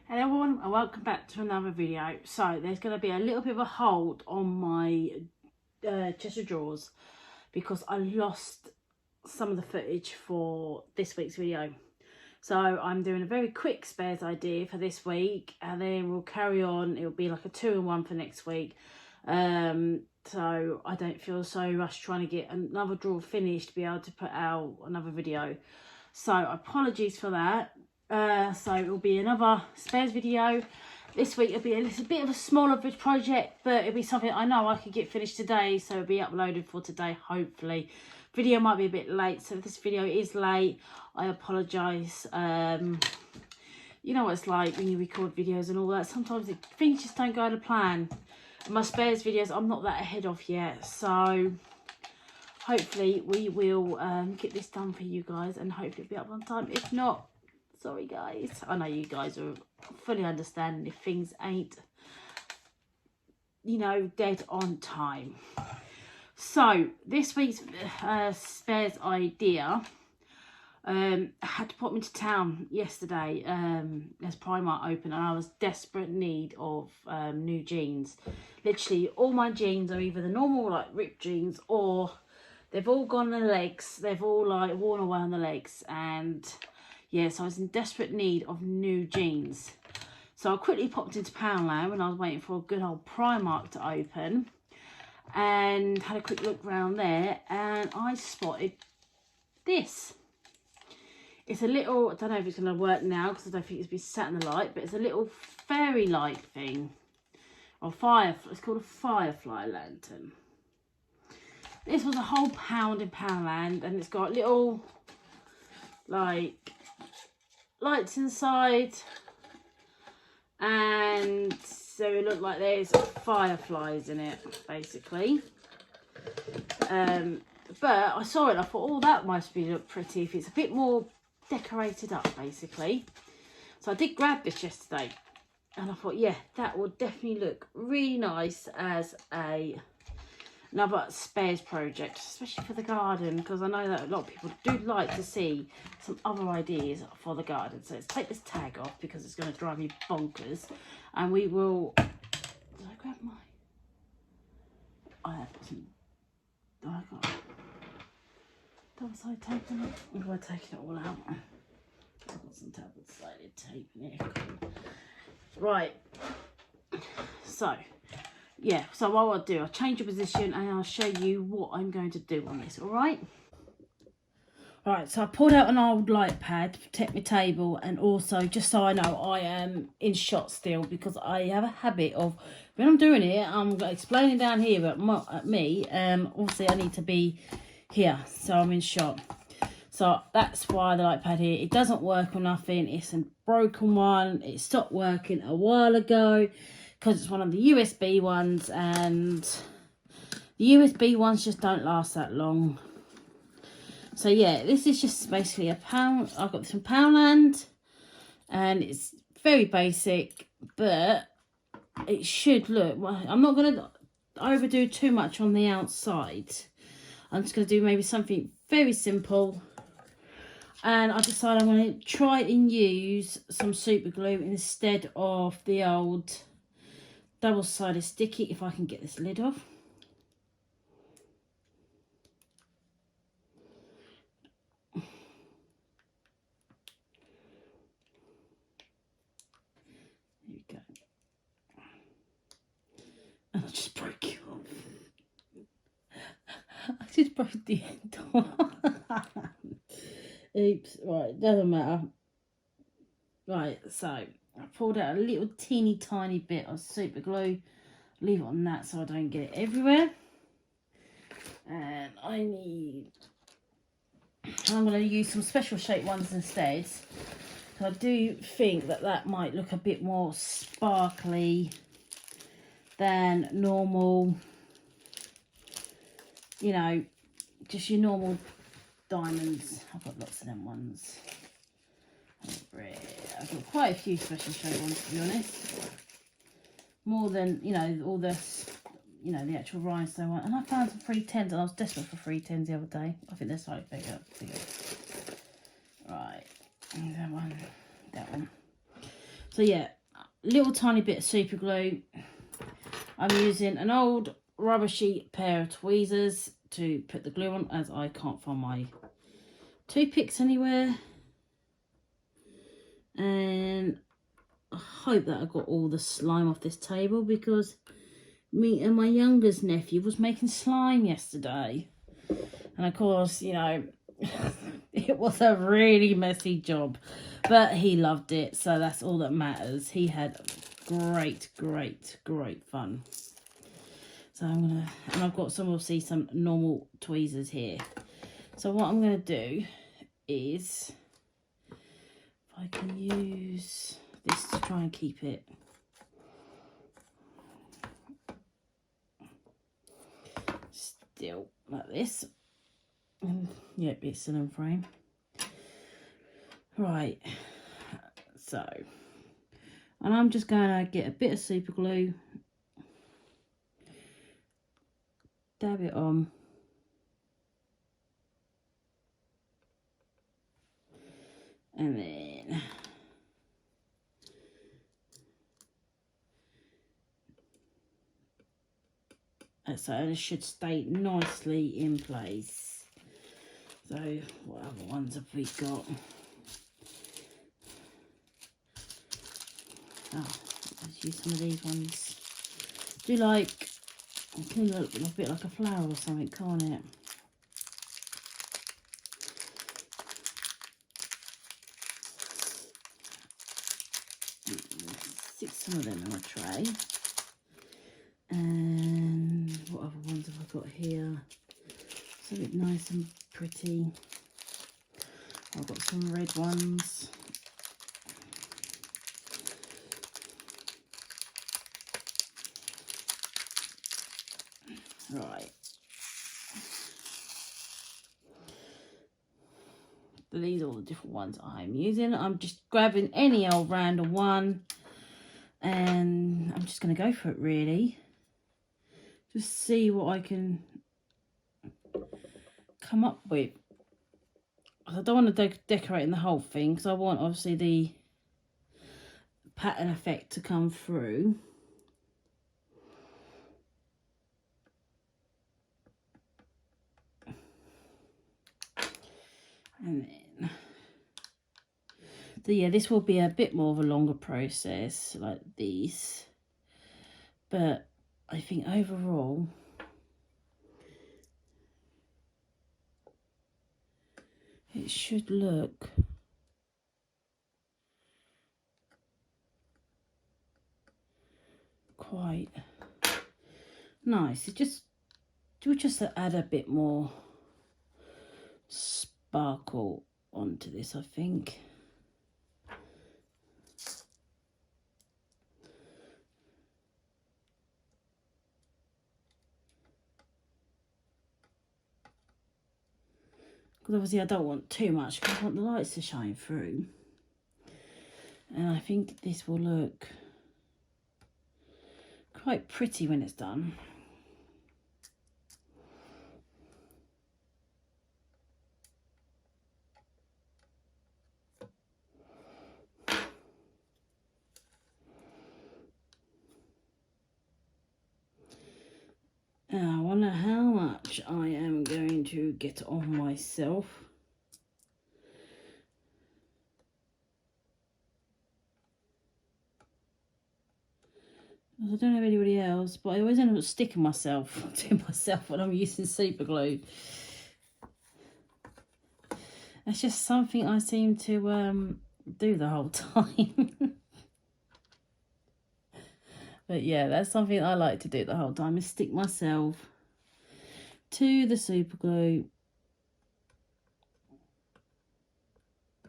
Hello everyone and welcome back to another video. So there's going to be a little bit of a hold on my chest of drawers because I lost some of the footage for this week's video. So I'm doing a very quick spares idea for this week and then we'll carry on. It'll be like a 2-in-1 for next week. So I don't feel so rushed trying to get another drawer finished to be able to put out another video. So apologies for that. So it will be another spares video. This week it'll be a little bit of a smaller project, but it'll be something I know I could get finished today, so it'll be uploaded for today, hopefully. Video might be a bit late, so if this video is late, I apologise. You know what it's like when you record videos and all that, sometimes things just don't go to plan. And my spares videos I'm not that ahead of yet, so hopefully we will get this done for you guys and hopefully it'll be up on time. If not, sorry guys, I know you guys are fully understanding if things ain't, you know, dead on time. So this week's spares idea, I had to pop into town yesterday as Primark opened and I was desperate need of new jeans. Literally all my jeans are either the normal like ripped jeans or they've all gone on the legs, they've all like worn away on the legs, and yeah, so I was in desperate need of new jeans. So I quickly popped into Poundland when I was waiting for a good old Primark to open and had a quick look around there and I spotted this. It's a little, I don't know if it's going to work now because I don't think it's been sat in the light, but it's a little fairy light thing. Or firefly, it's called a firefly lantern. This was a whole pound in Poundland and it's got little like lights inside, and so it looked like there's fireflies in it basically. But I saw it and I thought, oh, that must be look pretty if it's a bit more decorated up basically. So I did grab this yesterday and I thought, yeah, that would definitely look really nice as another spares project, especially for the garden, because I know that a lot of people do like to see some other ideas for the garden. So let's take this tag off because it's going to drive me bonkers, and we will. Did I grab my? I have some. I got double side tape on it. Or have I taken it all out? I've got some double sided tape in here. Right. So. Yeah, so what I'll do, I'll change the position and I'll show you what I'm going to do on this, alright? Alright, so I pulled out an old light pad to protect my table, and also just so I know I am in shot still, because I have a habit of, when I'm doing it, I'm explaining down here at me, obviously I need to be here, so I'm in shot. So that's why the light pad here, it doesn't work or nothing, it's a broken one, it stopped working a while ago, because it's one of the USB ones, and the USB ones just don't last that long. So yeah, this is just basically a pound. I've got this from Poundland and it's very basic, but it should look, I'm not going to overdo too much on the outside. I'm just going to do maybe something very simple, and I decided I'm going to try and use some super glue instead of the old double-sided sticky, if I can get this lid off. There we go. And I just broke it off. I just broke the end off. Oops, right, doesn't matter. Right, so I pulled out a little teeny tiny bit of super glue. Leave it on that so I don't get it everywhere. And I'm going to use some special shape ones instead. So I do think that might look a bit more sparkly than normal, you know, just your normal diamonds. I've got lots of them ones. I've got quite a few special shape ones, to be honest. More than, you know, all the, you know, the actual rhinestone one. And I found some 310s, and I was desperate for 310s the other day. I think they're slightly bigger. Right. And that one. So yeah, little tiny bit of super glue. I'm using an old rubbishy pair of tweezers to put the glue on, as I can't find my toothpicks anywhere. And I hope that I got all the slime off this table, because me and my youngest nephew was making slime yesterday. And of course, you know, it was a really messy job, but he loved it, so that's all that matters. He had great fun. So I'm gonna, and I've got some, obviously some normal tweezers here. So what I'm gonna do is, if I can use this to try and keep it still like this. Yep, it's still in frame. Right, so, and I'm just going to get a bit of super glue, dab it on, and then so it should stay nicely in place. So what other ones have we got? Oh, let's use some of these ones. Do like, it can look a bit like a flower or something, can't it? Stick some of them in a tray. And what other ones have I got here? Something nice and pretty. I've got some red ones. Right. These are all the different ones I'm using. I'm just grabbing any old random one, and I'm just going to go for it, really. Just see what I can come up with. I don't want to decorate the whole thing, because I want, obviously, the pattern effect to come through. And then, so yeah, this will be a bit more of a longer process, like these. But I think overall, it should look quite nice. It will just add a bit more sparkle onto this, I think. Because obviously I don't want too much, because I want the lights to shine through. And I think this will look quite pretty when it's done. Now I wonder how much I am going to get on myself. I don't have anybody else, but I always end up sticking myself to myself when I'm using super glue. That's just something I seem to do the whole time. But yeah, that's something I like to do the whole time, is stick myself to the super glue.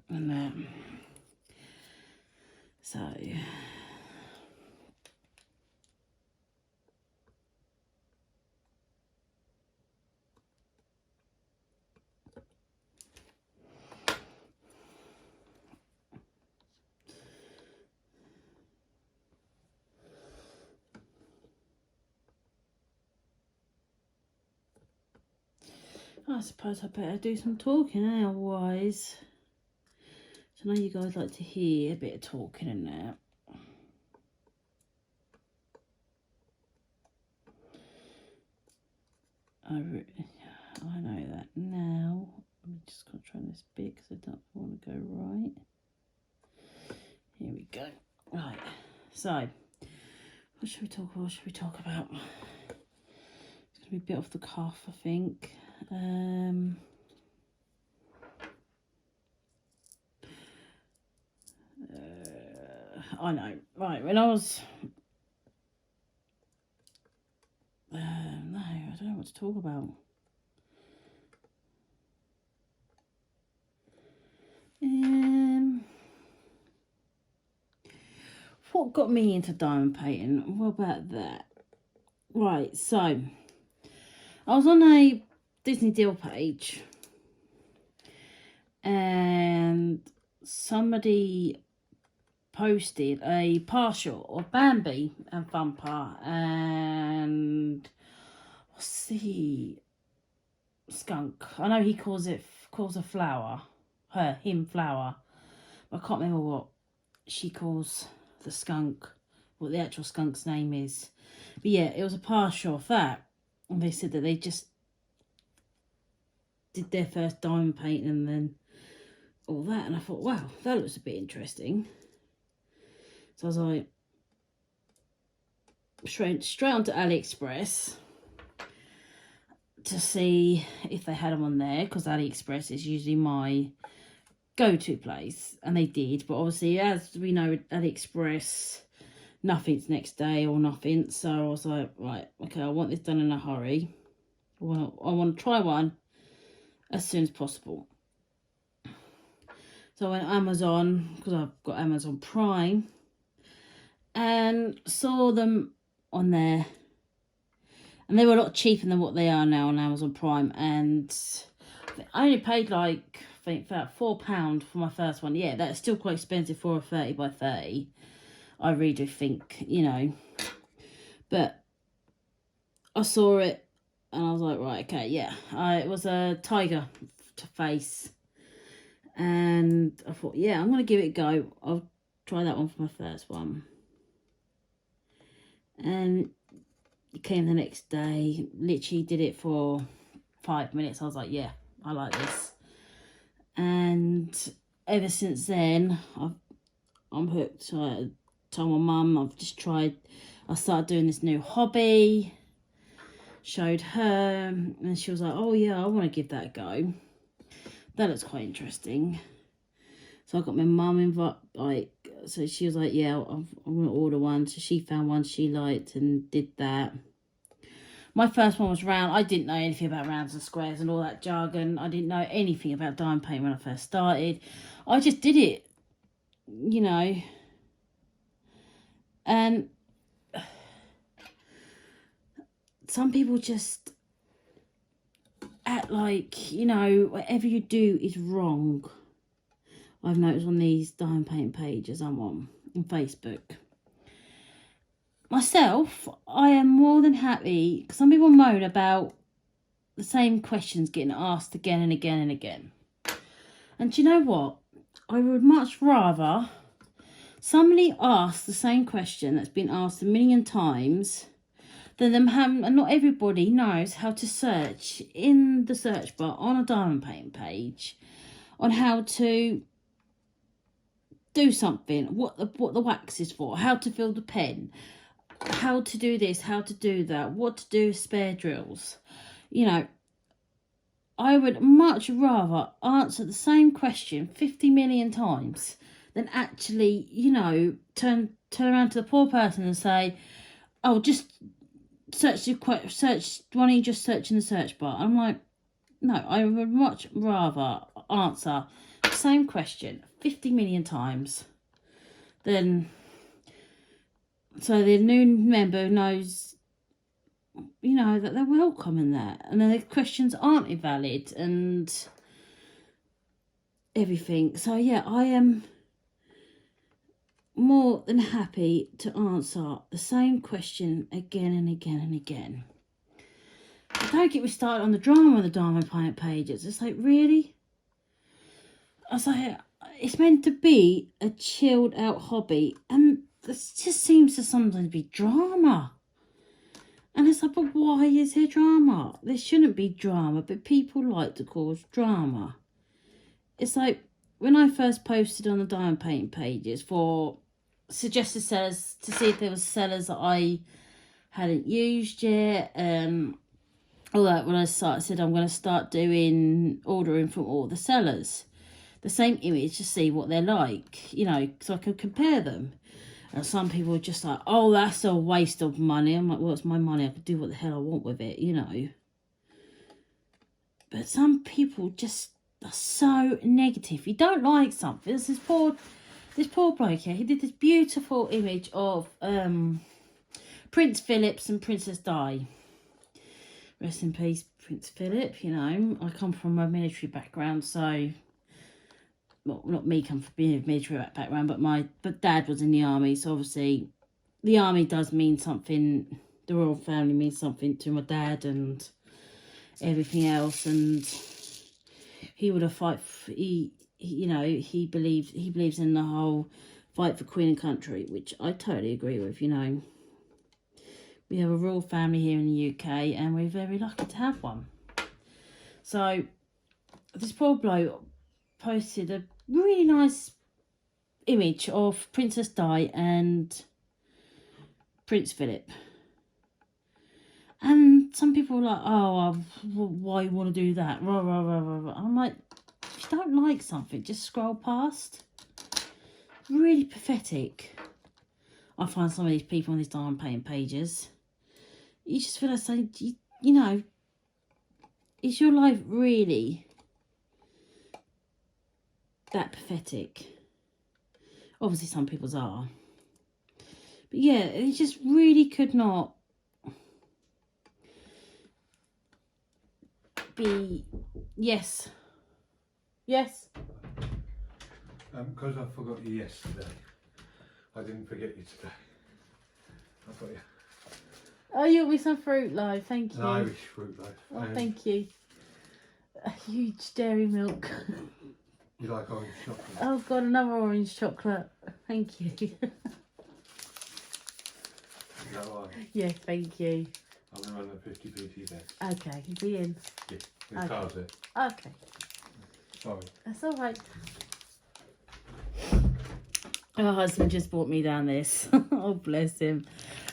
And then, so I suppose I better do some talking, otherwise. So I know you guys like to hear a bit of talking in there. I know that now. I'm just going to try this bit because I don't want to go right. Here we go. Right, so what should we talk about? What should we talk about? It's going to be a bit off the cuff, I think. I know. Right, when I was... no, I don't know what to talk about. What got me into diamond painting? What about that? Right, so I was on a Disney deal page and somebody posted a partial of Bambi and Thumper and what's the skunk? I know he calls a flower, him flower. I can't remember what she calls the skunk, what the actual skunk's name is. But yeah, it was a partial of that. And they said that they just did their first diamond painting and then all that. And I thought, wow, that looks a bit interesting. So I was like, straight onto AliExpress to see if they had them on there, because AliExpress is usually my go-to place, and they did. But obviously, as we know, with AliExpress, nothing's next day or nothing. So I was like, right, okay, I want this done in a hurry. I want to try one as soon as possible. So I went Amazon, because I've got Amazon Prime, and saw them on there, and they were a lot cheaper than what they are now on Amazon Prime. And I only paid like, I think, about £4 for my first one. Yeah, that's still quite expensive for a 30 by 30. I really do think, you know. But I saw it and I was like, right, okay, yeah. It was a tiger face. And I thought, yeah, I'm going to give it a go. I'll try that one for my first one. And it came the next day. Literally did it for 5 minutes. I was like, yeah, I like this. And ever since then, I'm hooked. So I told my mum, I started doing this new hobby. Showed her, and she was like, oh yeah, I want to give that a go. That looks quite interesting. So I got my mum involved, so she was like, yeah, I'm going to order one. So she found one she liked and did that. My first one was round. I didn't know anything about rounds and squares and all that jargon. I didn't know anything about diamond painting when I first started. I just did it, you know. And some people just act like, you know, whatever you do is wrong. I've noticed on these diamond painting pages I'm on Facebook. Myself, I am more than happy. Some people moan about the same questions getting asked again and again and again. And do you know what? I would much rather somebody ask the same question that's been asked a million times than them having, and not everybody knows how to search in the search bar on a diamond painting page on how to do something, what the wax is for, how to fill the pen, how to do this, how to do that, what to do with spare drills. You know, I would much rather answer the same question 50 million times than actually, you know, turn around to the poor person and say, oh, just why don't you just search in the search bar? I'm like, no, I would much rather answer the same question 50 million times than, so the new member knows, you know, that they're welcome in that, and then the questions aren't invalid and everything. So yeah, I am more than happy to answer the same question again and again and again. But don't get me started on the drama on the diamond paint pages. It's like, really? I was like, it's meant to be a chilled out hobby, and this just seems to sometimes be drama. And it's like, but why is there drama? There shouldn't be drama, but people like to cause drama. It's like, when I first posted on the diamond painting pages for suggested sellers to see if there was sellers that I hadn't used yet, all that, when I said I'm going to start ordering from all the sellers the same image to see what they're like, you know, so I can compare them. And some people are just like, oh, that's a waste of money. I'm like, well, it's my money. I can do what the hell I want with it, you know. But some people just are so negative. You don't like something. There's this poor bloke here. He did this beautiful image of Prince Philip and Princess Di. Rest in peace, Prince Philip. You know, I come from a military background, so... Well, not me come from being a military background, but Dad was in the army, so obviously the army does mean something. The royal family means something to my dad and everything else. And he would have he believes in the whole fight for Queen and country, which I totally agree with. You know, we have a royal family here in the UK, and we're very lucky to have one. So this poor bloke posted a really nice image of Princess Di and Prince Philip. And some people are like, oh, why you want to do that? Rah, rah, rah, rah, rah. I'm like, if you don't like something, just scroll past. Really pathetic. I find some of these people on these diamond painting pages, you just feel like saying, you know, is your life really that pathetic? Obviously some people's are, but yeah, it just really could not be. Yes because I forgot you yesterday, I didn't forget you today. I've got you oh, you got me some fruit loaf, thank you. an Irish fruit loaf. Oh, thank you. A huge dairy milk. You like orange chocolate? Oh God, another orange chocolate. Thank you. Is that right? Yeah, thank you. I'm going to run the 50p to you then. Okay, be in. Yeah, the Okay. car's there. Okay, Sorry. that's all right. My husband just brought me down this. Oh, bless him.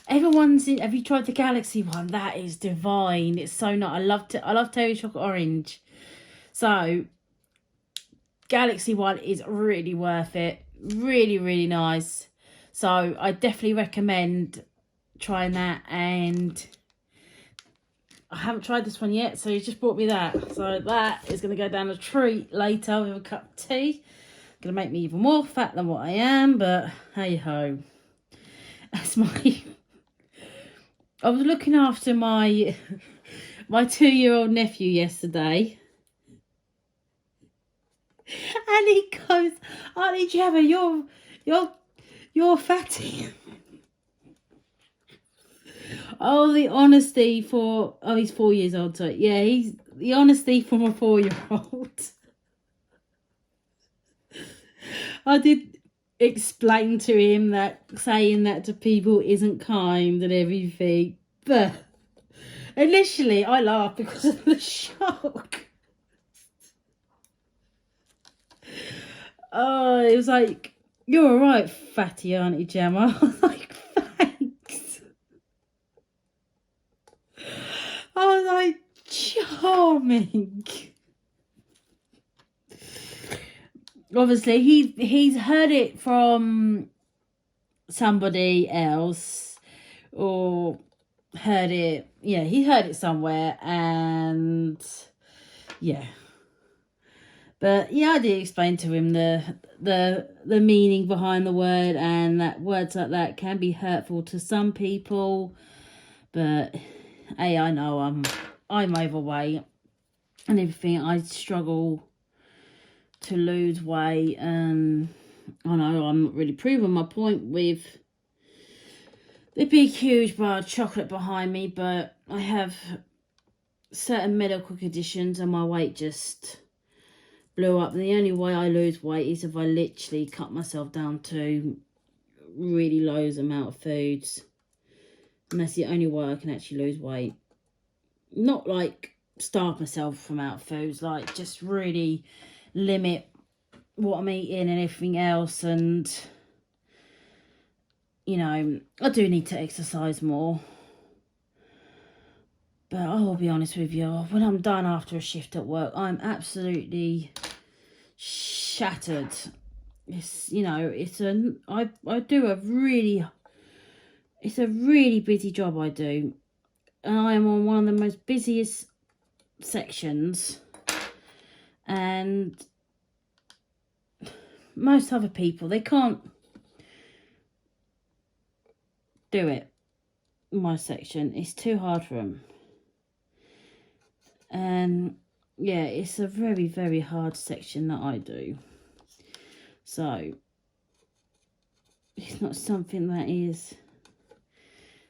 Have you tried the Galaxy one? That is divine. It's so nice. I love Terry Chocolate Orange. So Galaxy one is really worth it. Really, really nice. So I definitely recommend trying that. And I haven't tried this one yet, so he just brought me that. So that is going to go down a treat later with a cup of tea. Going to make me even more fat than what I am, but hey ho. That's I was looking after my 2-year-old nephew yesterday. And he goes, Auntie Gemma, you're fatty. Oh, the honesty he's 4 years old, so yeah, he's the honesty from a 4-year-old. I did explain to him that saying that to people isn't kind and everything, but initially I laughed because of the shock. Oh, it was like, you're all right, fatty Auntie Gemma. I was like, thanks. I was like, charming. Obviously, he's heard it from somebody else, or heard it. Yeah, he heard it somewhere, and yeah. But yeah, I did explain to him the meaning behind the word, and that words like that can be hurtful to some people. But hey, I know I'm overweight and everything. I struggle to lose weight, and I know I'm not really proving my point with the big huge bar of chocolate behind me, but I have certain medical conditions and my weight just blew up. And the only way I lose weight is if I literally cut myself down to really low amount of foods. And that's the only way I can actually lose weight. Not like starve myself from out foods, like just really limit what I'm eating and everything else. And, you know, I do need to exercise more. But I will be honest with you, when I'm done after a shift at work, I'm absolutely shattered. It's, you know, it's a really busy job I do. And I am on one of the most busiest sections. And most other people, they can't do it in my section. It's too hard for them. And yeah, it's a very, very hard section that I do. So it's not something that is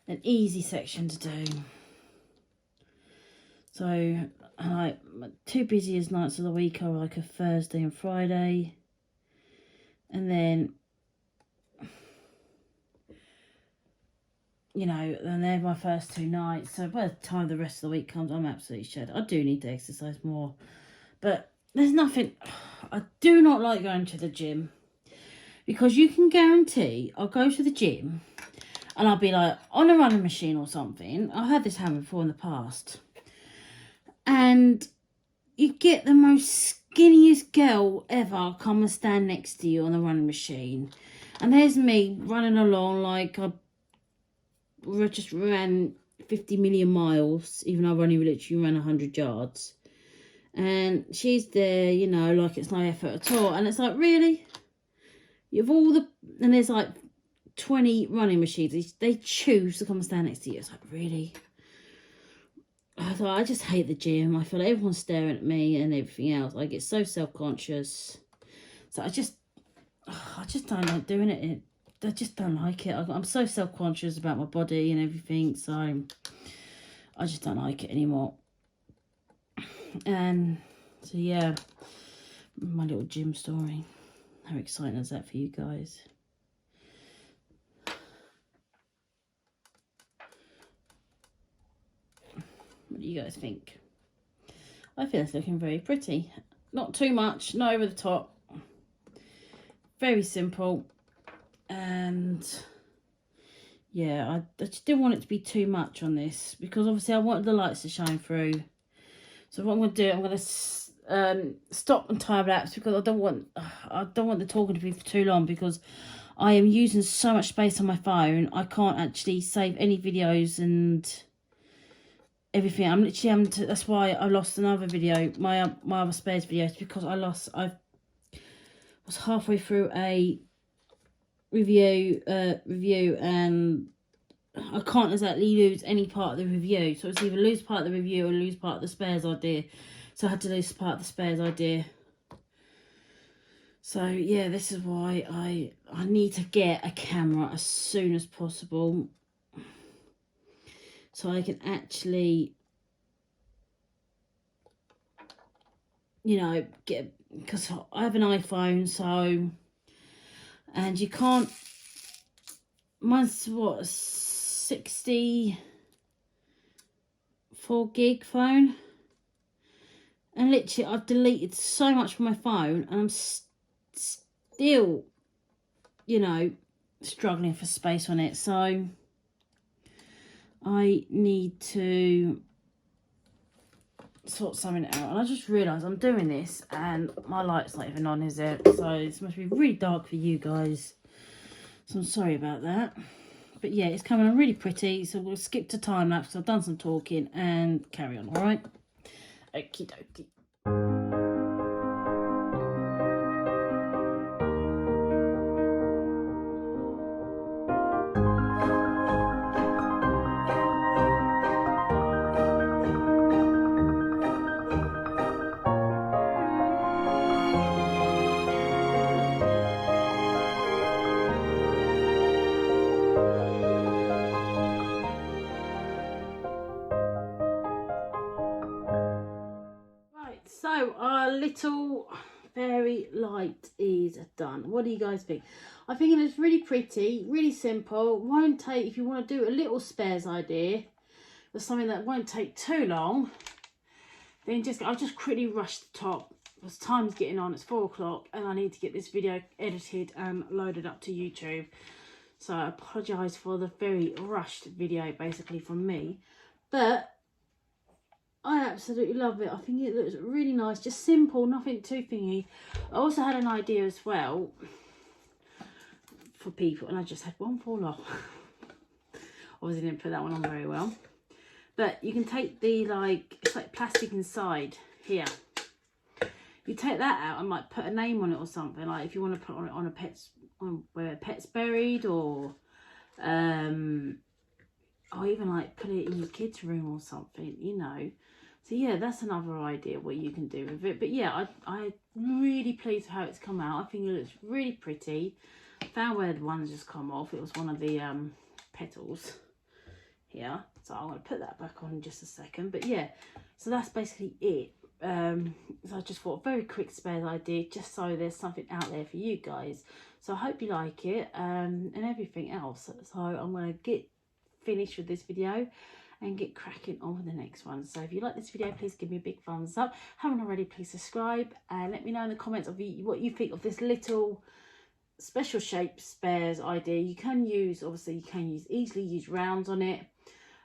an easy section to do. So my two busiest nights of the week are like a Thursday and Friday. And then, you know, and they're my first 2 nights. So by the time the rest of the week comes, I'm absolutely shed. I do need to exercise more. But there's nothing... I do not like going to the gym. Because you can guarantee I'll go to the gym and I'll be like on a running machine or something. I've had this happen before in the past. And you get the most skinniest girl ever come and stand next to you on the running machine. And there's me running along like I just ran 50 million miles, even though I've only literally ran 100 yards. And she's there, you know, like it's no effort at all. And it's like, really? You've all the... And there's like 20 running machines. They choose to come and stand next to you. It's like, really? I thought, I just hate the gym. I feel like everyone's staring at me and everything else. I get so self-conscious. So I just don't like doing it. I just don't like it. I'm so self-conscious about my body and everything. So I just don't like it anymore. And so, yeah, my little gym story. How exciting is that for you guys? What do you guys think? I feel it's looking very pretty. Not too much, not over the top. Very simple. And yeah, I just didn't want it to be too much on this because obviously I wanted the lights to shine through. So what I'm going to do, I'm going to stop and time lapse because I don't want the talking to be for too long because I am using so much space on my phone. I can't actually save any videos and everything. I'm literally having to, that's why I lost another video, my other spares videos, because I was halfway through a review and I can't exactly lose any part of the review. So it's either lose part of the review or lose part of the spares idea. So I had to lose part of the spares idea. So yeah, this is why I need to get a camera as soon as possible. So I can actually, you know, get, because I have an iPhone, so, and you can't, mine's what, 64 gig phone, and literally I've deleted so much from my phone and I'm still, you know, struggling for space on it. So I need to sort something out. And I just realised I'm doing this and my light's not even on, is it? So this must be really dark for you guys. So I'm sorry about that. But yeah, it's coming on really pretty. So we'll skip to time lapse. I've done some talking and carry on, alright? Okie dokie. So our little very light is done. What do you guys think? I think it looks really pretty, really simple. Won't take, if you want to do a little spares idea or something that won't take too long, then I'll just quickly rush the top because time's getting on. It's 4 o'clock and I need to get this video edited and loaded up to YouTube. So I apologise for the very rushed video basically from me, but I absolutely love it. I think it looks really nice, just simple, nothing too thingy. I also had an idea as well for people, and I just had one fall off. Obviously didn't put that one on very well. But you can take the, like, it's like plastic inside here. You take that out and like put a name on it or something. Like if you want to put on a pet's, on where a pet's buried, or even like put it in your kids' room or something, you know. So yeah, that's another idea what you can do with it. But yeah, I'm really pleased with how it's come out. I think it looks really pretty. Found where the one's just come off. It was one of the petals here. So I'm going to put that back on in just a second. But yeah, so that's basically it. So I just thought a very quick spares idea, just so there's something out there for you guys. So I hope you like it and everything else. So I'm going to get finished with this video and get cracking on with the next one. So if you like this video, please give me a big thumbs up. Haven't already, please subscribe and let me know in the comments of what you think of this little special shape spares idea. You can use, obviously you can easily use rounds on it,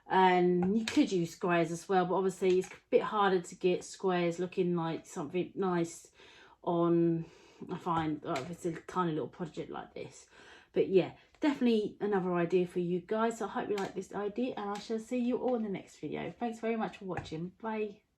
and you could use squares as well, but obviously it's a bit harder to get squares looking like something nice on, I find, if it's a tiny little project like this. But yeah, definitely another idea for you guys. So I hope you like this idea and I shall see you all in the next video. Thanks very much for watching. Bye.